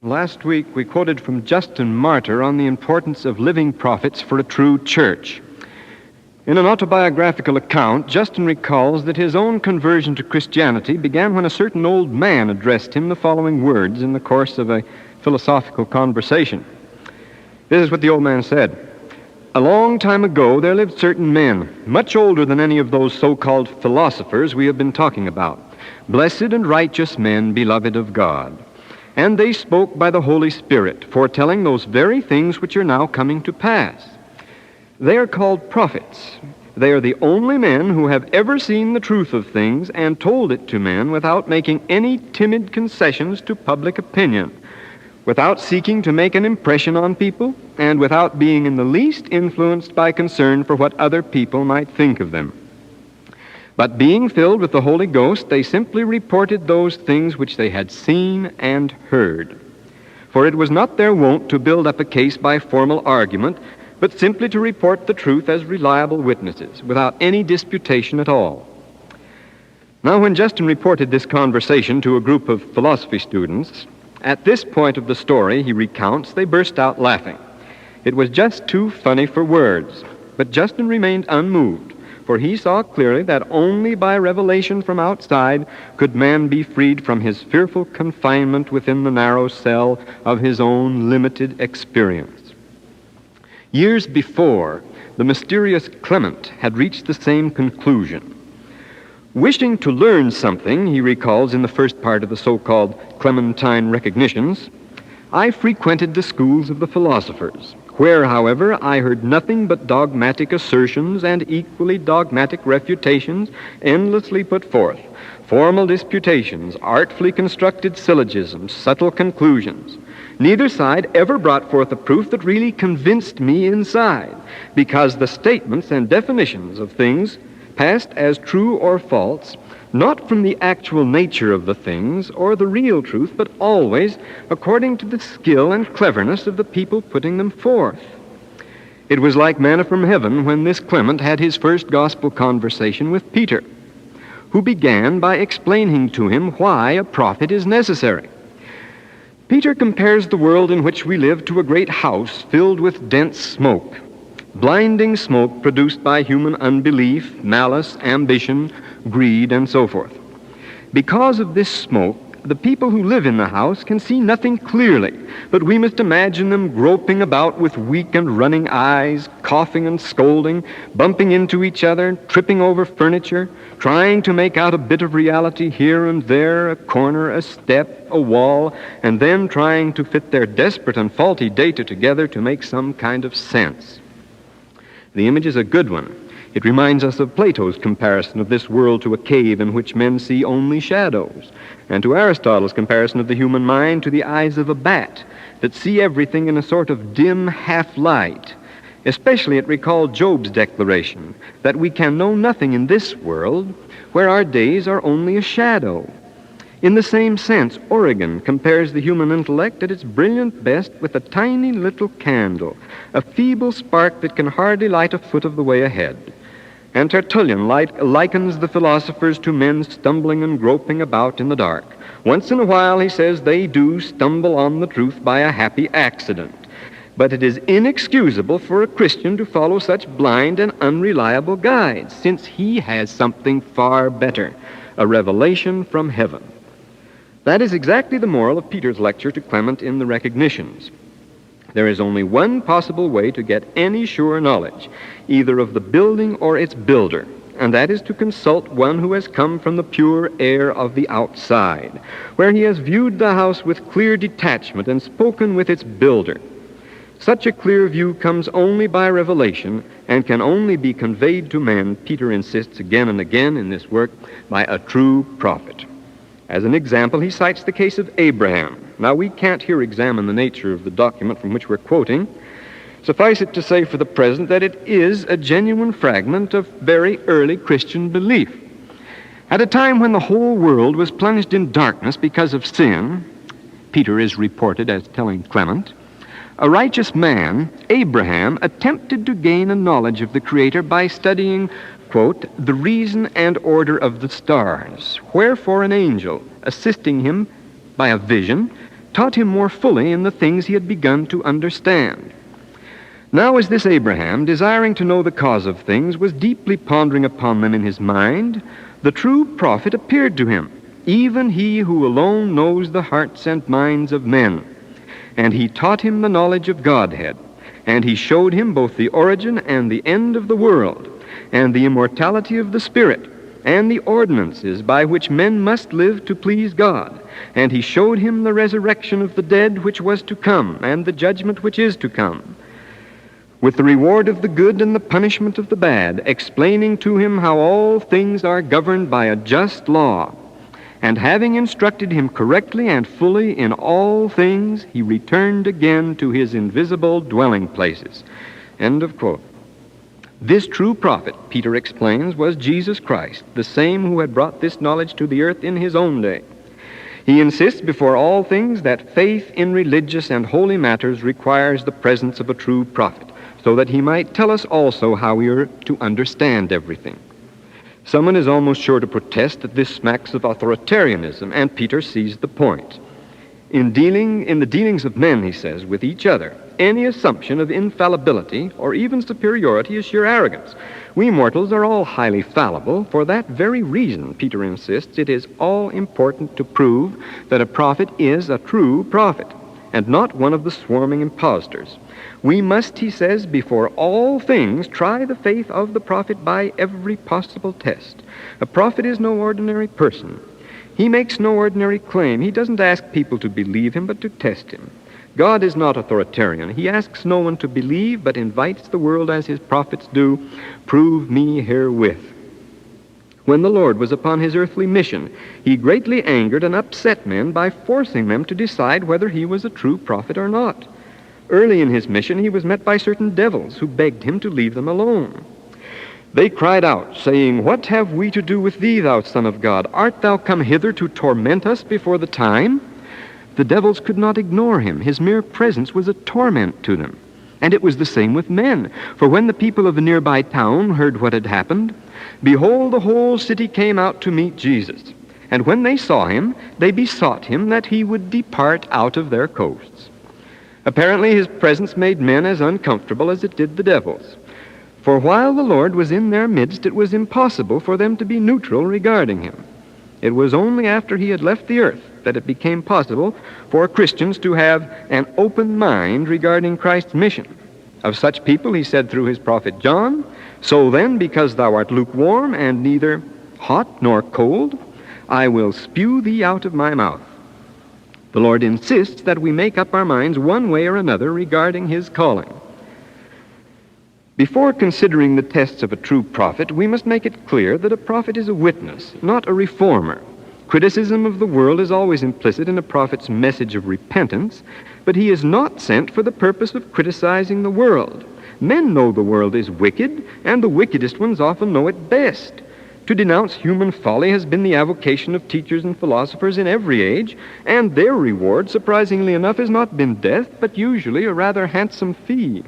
Last week we quoted from Justin Martyr on the importance of living prophets for a true church. In an autobiographical account, Justin recalls that his own conversion to Christianity began when a certain old man addressed him the following words in the course of a philosophical conversation. This is what the old man said. "A long time ago there lived certain men, much older than any of those so-called philosophers we have been talking about, blessed and righteous men, beloved of God. And they spoke by the Holy Spirit, foretelling those very things which are now coming to pass. They are called prophets. They are the only men who have ever seen the truth of things and told it to men without making any timid concessions to public opinion, without seeking to make an impression on people, and without being in the least influenced by concern for what other people might think of them. But being filled with the Holy Ghost, they simply reported those things which they had seen and heard. For it was not their wont to build up a case by formal argument, but simply to report the truth as reliable witnesses, without any disputation at all." Now, when Justin reported this conversation to a group of philosophy students, at this point of the story he recounts, they burst out laughing. It was just too funny for words, but Justin remained unmoved, for he saw clearly that only by revelation from outside could man be freed from his fearful confinement within the narrow cell of his own limited experience. Years before, the mysterious Clement had reached the same conclusion. Wishing to learn something, he recalls in the first part of the so-called Clementine Recognitions, "I frequented the schools of the philosophers, where, however, I heard nothing but dogmatic assertions and equally dogmatic refutations endlessly put forth, formal disputations, artfully constructed syllogisms, subtle conclusions. Neither side ever brought forth a proof that really convinced me inside, because the statements and definitions of things passed as true or false, not from the actual nature of the things or the real truth, but always according to the skill and cleverness of the people putting them forth." It was like manna from heaven when this Clement had his first gospel conversation with Peter, who began by explaining to him why a prophet is necessary. Peter compares the world in which we live to a great house filled with dense smoke, blinding smoke produced by human unbelief, malice, ambition, greed, and so forth. Because of this smoke, the people who live in the house can see nothing clearly, but we must imagine them groping about with weak and running eyes, coughing and scolding, bumping into each other, tripping over furniture, trying to make out a bit of reality here and there, a corner, a step, a wall, and then trying to fit their desperate and faulty data together to make some kind of sense. The image is a good one. It reminds us of Plato's comparison of this world to a cave in which men see only shadows, and to Aristotle's comparison of the human mind to the eyes of a bat that see everything in a sort of dim half-light. Especially it recalled Job's declaration that we can know nothing in this world where our days are only a shadow. In the same sense, Origen compares the human intellect at its brilliant best with a tiny little candle, a feeble spark that can hardly light a foot of the way ahead. And Tertullian likens the philosophers to men stumbling and groping about in the dark. Once in a while, he says, they do stumble on the truth by a happy accident. But it is inexcusable for a Christian to follow such blind and unreliable guides, since he has something far better, a revelation from heaven. That is exactly the moral of Peter's lecture to Clement in the Recognitions. There is only one possible way to get any sure knowledge, either of the building or its builder, and that is to consult one who has come from the pure air of the outside, where he has viewed the house with clear detachment and spoken with its builder. Such a clear view comes only by revelation and can only be conveyed to men, Peter insists again and again in this work, by a true prophet. As an example, he cites the case of Abraham. Now, we can't here examine the nature of the document from which we're quoting. Suffice it to say for the present that it is a genuine fragment of very early Christian belief. At a time when the whole world was plunged in darkness because of sin, Peter is reported as telling Clement, a righteous man, Abraham, attempted to gain a knowledge of the Creator by studying, quote, "the reason and order of the stars, wherefore an angel, assisting him by a vision, taught him more fully in the things he had begun to understand. Now as this Abraham, desiring to know the cause of things, was deeply pondering upon them in his mind, the true prophet appeared to him, even he who alone knows the hearts and minds of men. And he taught him the knowledge of Godhead, and he showed him both the origin and the end of the world, and the immortality of the Spirit, and the ordinances by which men must live to please God. And he showed him the resurrection of the dead which was to come, and the judgment which is to come, with the reward of the good and the punishment of the bad, explaining to him how all things are governed by a just law. And having instructed him correctly and fully in all things, he returned again to his invisible dwelling places. End of quote. This true prophet, Peter explains, was Jesus Christ, the same who had brought this knowledge to the earth in his own day. He insists before all things that faith in religious and holy matters requires the presence of a true prophet, so that he might tell us also how we are to understand everything. Someone is almost sure to protest that this smacks of authoritarianism, and Peter sees the point. In the dealings of men, he says, with each other, any assumption of infallibility or even superiority is sheer arrogance. We mortals are all highly fallible. For that very reason, Peter insists, it is all important to prove that a prophet is a true prophet, and not one of the swarming impostors. We must, he says, before all things try the faith of the prophet by every possible test. A prophet is no ordinary person. He makes no ordinary claim. He doesn't ask people to believe him, but to test him. God is not authoritarian. He asks no one to believe, but invites the world as his prophets do, prove me herewith. When the Lord was upon his earthly mission, he greatly angered and upset men by forcing them to decide whether he was a true prophet or not. Early in his mission, he was met by certain devils who begged him to leave them alone. They cried out, saying, "What have we to do with thee, thou Son of God? Art thou come hither to torment us before the time?" The devils could not ignore him. His mere presence was a torment to them. And it was the same with men. For when the people of the nearby town heard what had happened, behold, the whole city came out to meet Jesus. And when they saw him, they besought him that he would depart out of their coasts. Apparently his presence made men as uncomfortable as it did the devils. For while the Lord was in their midst, it was impossible for them to be neutral regarding him. It was only after he had left the earth that it became possible for Christians to have an open mind regarding Christ's mission. Of such people he said through his prophet John, "So then, because thou art lukewarm and neither hot nor cold, I will spew thee out of my mouth." The Lord insists that we make up our minds one way or another regarding his calling. Before considering the tests of a true prophet, we must make it clear that a prophet is a witness, not a reformer. Criticism of the world is always implicit in a prophet's message of repentance, but he is not sent for the purpose of criticizing the world. Men know the world is wicked, and the wickedest ones often know it best. To denounce human folly has been the avocation of teachers and philosophers in every age, and their reward, surprisingly enough, has not been death, but usually a rather handsome fee.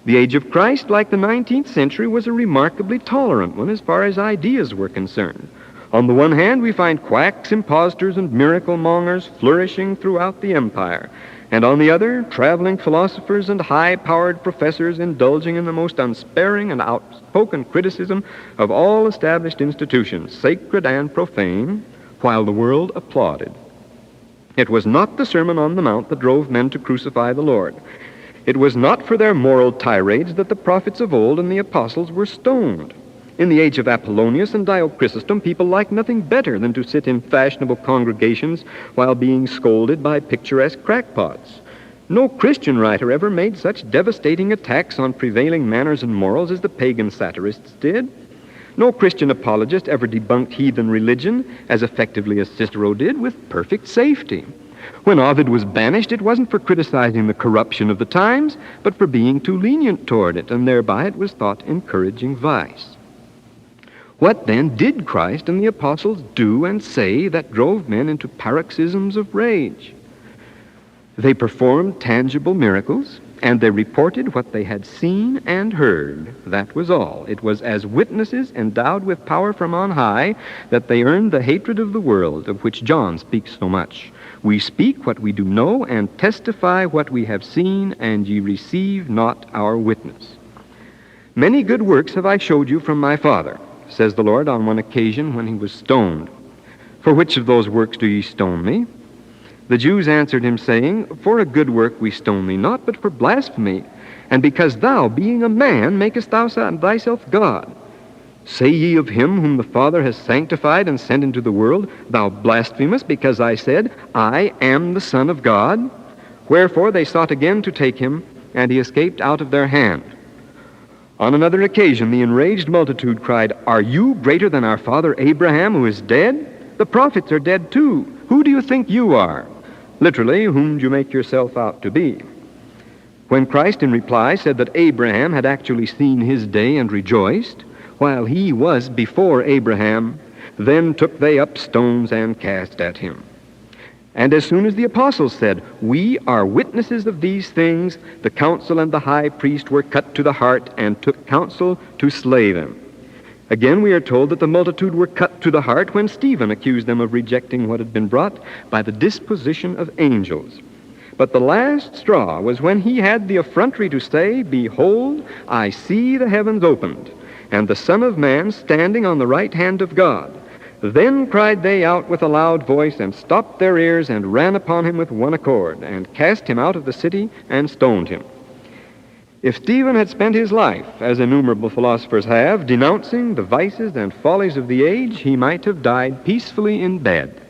The age of Christ, like the 19th century, was a remarkably tolerant one as far as ideas were concerned. On the one hand, we find quacks, impostors, and miracle-mongers flourishing throughout the empire, and on the other, traveling philosophers and high-powered professors indulging in the most unsparing and outspoken criticism of all established institutions, sacred and profane, while the world applauded. It was not the Sermon on the Mount that drove men to crucify the Lord. It was not for their moral tirades that the prophets of old and the apostles were stoned. In the age of Apollonius and Diochrysostom, people liked nothing better than to sit in fashionable congregations while being scolded by picturesque crackpots. No Christian writer ever made such devastating attacks on prevailing manners and morals as the pagan satirists did. No Christian apologist ever debunked heathen religion as effectively as Cicero did, with perfect safety. When Ovid was banished, it wasn't for criticizing the corruption of the times, but for being too lenient toward it, and thereby it was thought encouraging vice. What then did Christ and the apostles do and say that drove men into paroxysms of rage? They performed tangible miracles. And they reported what they had seen and heard. That was all. It was as witnesses endowed with power from on high that they earned the hatred of the world, of which John speaks so much. We speak what we do know, and testify what we have seen, and ye receive not our witness. Many good works have I showed you from my Father, says the Lord on one occasion when he was stoned. For which of those works do ye stone me? The Jews answered him, saying, For a good work we stone thee not, but for blasphemy, and because thou, being a man, makest thou thyself God. Say ye of him whom the Father has sanctified and sent into the world, Thou blasphemest, because I said, I am the Son of God? Wherefore they sought again to take him, and he escaped out of their hand. On another occasion the enraged multitude cried, Are you greater than our father Abraham, who is dead? The prophets are dead too. Who do you think you are? Literally, whom do you make yourself out to be? When Christ in reply said that Abraham had actually seen his day and rejoiced, while he was before Abraham, then took they up stones and cast at him. And as soon as the apostles said, We are witnesses of these things, the council and the high priest were cut to the heart and took counsel to slay them. Again, we are told that the multitude were cut to the heart when Stephen accused them of rejecting what had been brought by the disposition of angels. But the last straw was when he had the effrontery to say, Behold, I see the heavens opened, and the Son of Man standing on the right hand of God. Then cried they out with a loud voice, and stopped their ears, and ran upon him with one accord, and cast him out of the city, and stoned him. If Stephen had spent his life, as innumerable philosophers have, denouncing the vices and follies of the age, he might have died peacefully in bed.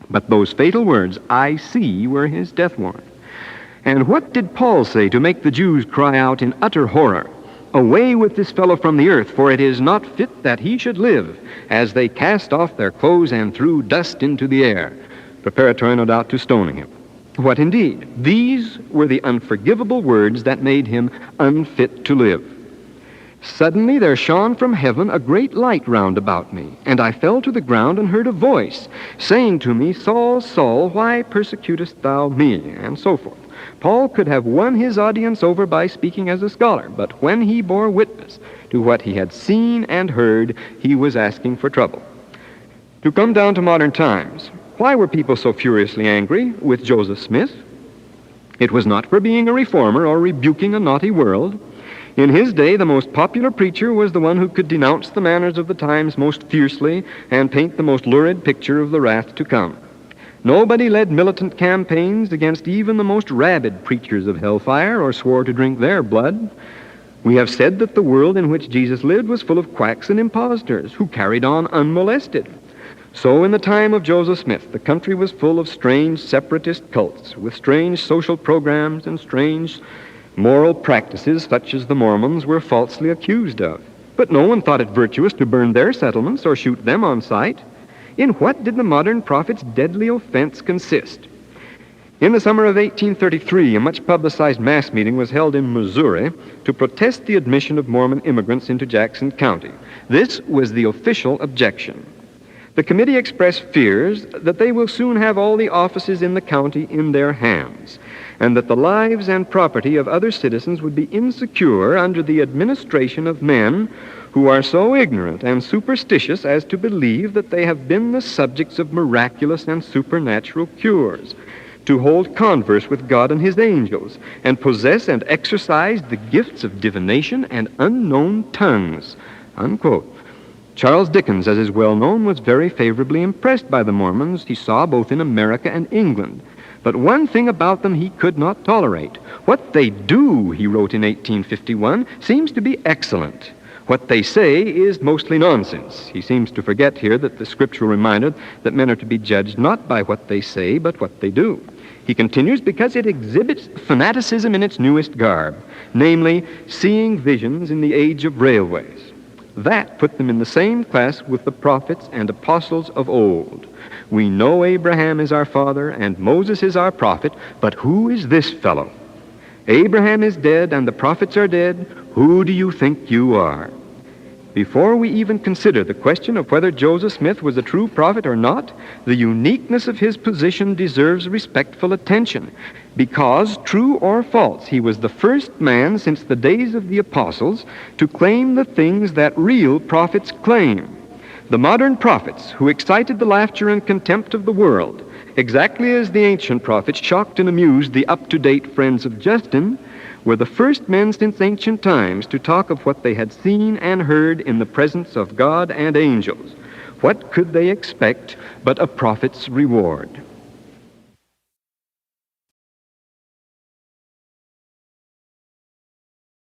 But those fatal words, I see, were his death warrant. And what did Paul say to make the Jews cry out in utter horror, Away with this fellow from the earth, for it is not fit that he should live, as they cast off their clothes and threw dust into the air, preparatory, no doubt, to stoning him. What indeed? These were the unforgivable words that made him unfit to live. Suddenly there shone from heaven a great light round about me, and I fell to the ground and heard a voice, saying to me, Saul, Saul, why persecutest thou me? And so forth. Paul could have won his audience over by speaking as a scholar, but when he bore witness to what he had seen and heard, he was asking for trouble. To come down to modern times, why were people so furiously angry with Joseph Smith? It was not for being a reformer or rebuking a naughty world. In his day, the most popular preacher was the one who could denounce the manners of the times most fiercely and paint the most lurid picture of the wrath to come. Nobody led militant campaigns against even the most rabid preachers of hellfire or swore to drink their blood. We have said that the world in which Jesus lived was full of quacks and impostors who carried on unmolested. So in the time of Joseph Smith, the country was full of strange separatist cults with strange social programs and strange moral practices such as the Mormons were falsely accused of. But no one thought it virtuous to burn their settlements or shoot them on sight. In what did the modern prophet's deadly offense consist? In the summer of 1833, a much publicized mass meeting was held in Missouri to protest the admission of Mormon immigrants into Jackson County. This was the official objection. The committee expressed fears that they will soon have all the offices in the county in their hands, and that the lives and property of other citizens would be insecure under the administration of men who are so ignorant and superstitious as to believe that they have been the subjects of miraculous and supernatural cures, to hold converse with God and his angels, and possess and exercise the gifts of divination and unknown tongues, unquote. Charles Dickens, as is well known, was very favorably impressed by the Mormons he saw both in America and England. But one thing about them he could not tolerate. What they do, he wrote in 1851, seems to be excellent. What they say is mostly nonsense. He seems to forget here that the scriptural reminder that men are to be judged not by what they say, but what they do. He continues, because it exhibits fanaticism in its newest garb, namely, seeing visions in the age of railways. That put them in the same class with the prophets and apostles of old. We know Abraham is our father and Moses is our prophet, but who is this fellow? Abraham is dead and the prophets are dead. Who do you think you are? Before we even consider the question of whether Joseph Smith was a true prophet or not, the uniqueness of his position deserves respectful attention, because, true or false, he was the first man since the days of the apostles to claim the things that real prophets claim. The modern prophets, who excited the laughter and contempt of the world, exactly as the ancient prophets shocked and amused the up-to-date friends of Justin, were the first men since ancient times to talk of what they had seen and heard in the presence of God and angels. What could they expect but a prophet's reward?